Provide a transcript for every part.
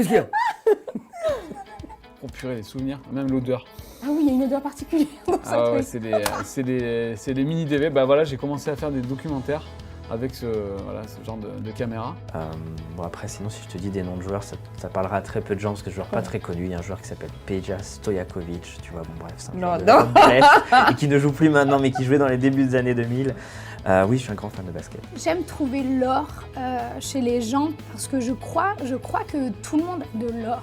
Qu'est-ce qu'il y a? Oh purée, les souvenirs, même l'odeur. Ah oui, il y a une odeur particulière dans ce Ah ouais, truc. c'est des mini DV. Bah voilà, j'ai commencé à faire des documentaires avec ce genre de caméra. Bon après sinon si je te dis des noms de joueurs, ça parlera à très peu de gens parce que je suis un joueur pas très connu. Il y a un joueur qui s'appelle Peja Stojakovic, tu vois, bon bref, c'est un joueur de Brest et qui ne joue plus maintenant mais qui jouait dans les débuts des années 2000. Oui, je suis un grand fan de basket. J'aime trouver l'or chez les gens parce que je crois que tout le monde a de l'or.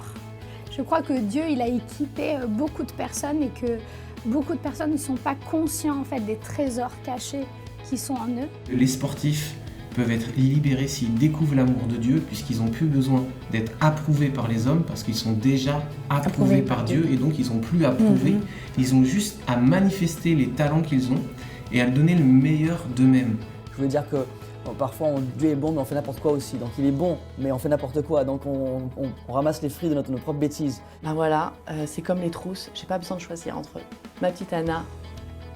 Je crois que Dieu, il a équipé beaucoup de personnes et que beaucoup de personnes ne sont pas conscients en fait des trésors cachés qui sont en eux. Les sportifs peuvent être libérés s'ils découvrent l'amour de Dieu, puisqu'ils n'ont plus besoin d'être approuvés par les hommes, parce qu'ils sont déjà approuvés par Dieu, et donc ils n'ont plus à prouver. Ils ont juste à manifester les talents qu'ils ont et à donner le meilleur d'eux-mêmes. Je voulais dire que parfois Dieu est bon mais on fait n'importe quoi aussi. Donc il est bon mais on fait n'importe quoi. Donc on ramasse les fruits de nos propres bêtises. Ben voilà, c'est comme les trousses, j'ai pas besoin de choisir entre ma petite Anna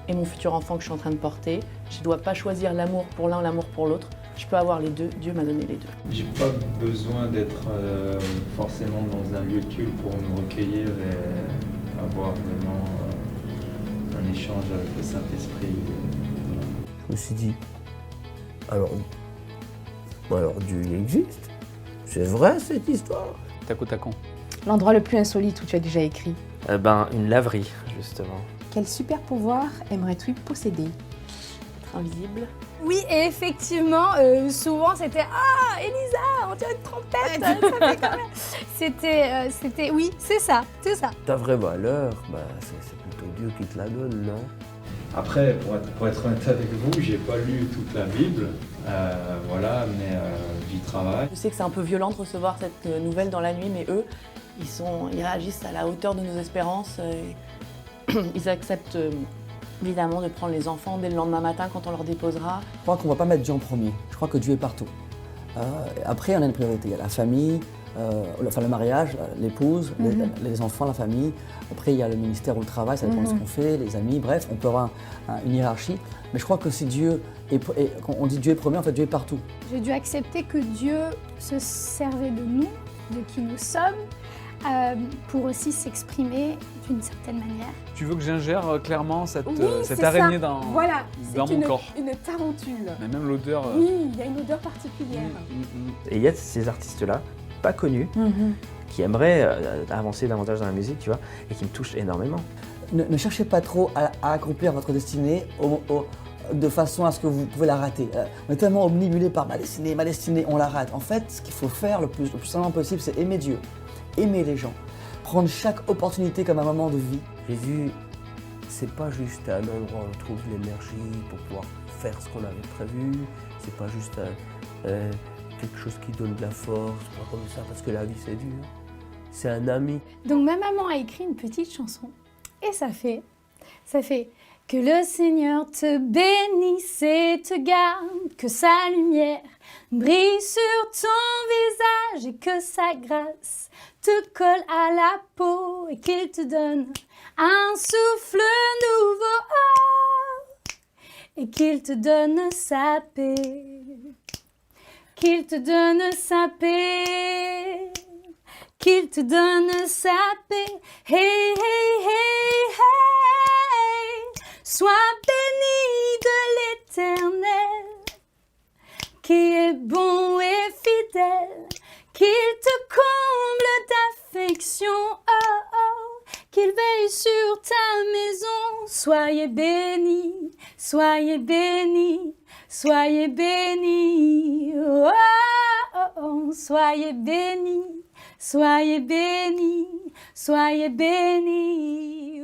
et mon futur enfant que je suis en train de porter. Je dois pas choisir l'amour pour l'un ou l'amour pour l'autre. Je peux avoir les deux, Dieu m'a donné les deux. J'ai pas besoin d'être forcément dans un lieu de culte pour me recueillir et avoir vraiment un échange avec le Saint-Esprit. Je me suis dit, alors Dieu il existe, c'est vrai cette histoire. Taco tacon. L'endroit le plus insolite où tu as déjà écrit. Une laverie justement. Quel super pouvoir aimerais-tu posséder? Être invisible. Oui, et effectivement, souvent c'était « Ah, Elisa, on dirait une trompette !» Ça fait quand même. C'était, oui, c'est ça. Ta vraie valeur, c'est plutôt Dieu qui te la donne, non? Après, pour être honnête avec vous, j'ai pas lu toute la Bible, voilà, mais j'y travaille. Je sais que c'est un peu violent de recevoir cette nouvelle dans la nuit, mais eux, ils réagissent à la hauteur de nos espérances. Ils acceptent évidemment de prendre les enfants dès le lendemain matin quand on leur déposera. Je crois qu'on ne va pas mettre Dieu en premier. Je crois que Dieu est partout. Après on a une priorité. Il y a la famille, le mariage, l'épouse, les enfants, la famille. Après il y a le ministère ou le travail, ça dépend de ce qu'on fait, les amis, bref, on peut avoir une hiérarchie. Mais je crois que si Dieu quand on dit Dieu est premier, en fait Dieu est partout. J'ai dû accepter que Dieu se servait de nous, de qui nous sommes, pour aussi s'exprimer d'une certaine manière. Tu veux que j'ingère clairement cette c'est araignée ça. dans Voilà, mon corps. une tarentule. Mais même l'odeur. Oui, il y a une odeur particulière. Et il y a ces artistes-là, pas connus, qui aimeraient avancer davantage dans la musique, tu vois, et qui me touchent énormément. Ne cherchez pas trop à accomplir votre destinée de façon à ce que vous pouvez la rater. On est tellement omnibulé par ma destinée, on la rate. En fait, ce qu'il faut faire le plus simplement possible, c'est aimer Dieu, aimer les gens, prendre chaque opportunité comme un moment de vie. Jésus, c'est pas juste un endroit où on trouve l'énergie pour pouvoir faire ce qu'on avait prévu, c'est pas juste quelque chose qui donne de la force, pas comme ça, parce que la vie c'est dur. C'est un ami. Donc ma maman a écrit une petite chanson et ça fait que le Seigneur te bénisse et te garde, que sa lumière brille sur ton visage et que sa grâce te colle à la peau et qu'il te donne un souffle nouveau et qu'il te donne sa paix, qu'il te donne sa paix, qu'il te donne sa paix. Hey, hey, hey, hey. Sois béni de l'Éternel, qui est bon et fidèle, qu'il te comble d'affection, qu'il veille sur ta maison. Soyez bénis, soyez bénis, soyez bénis, soyez bénis, soyez bénis, soyez bénis.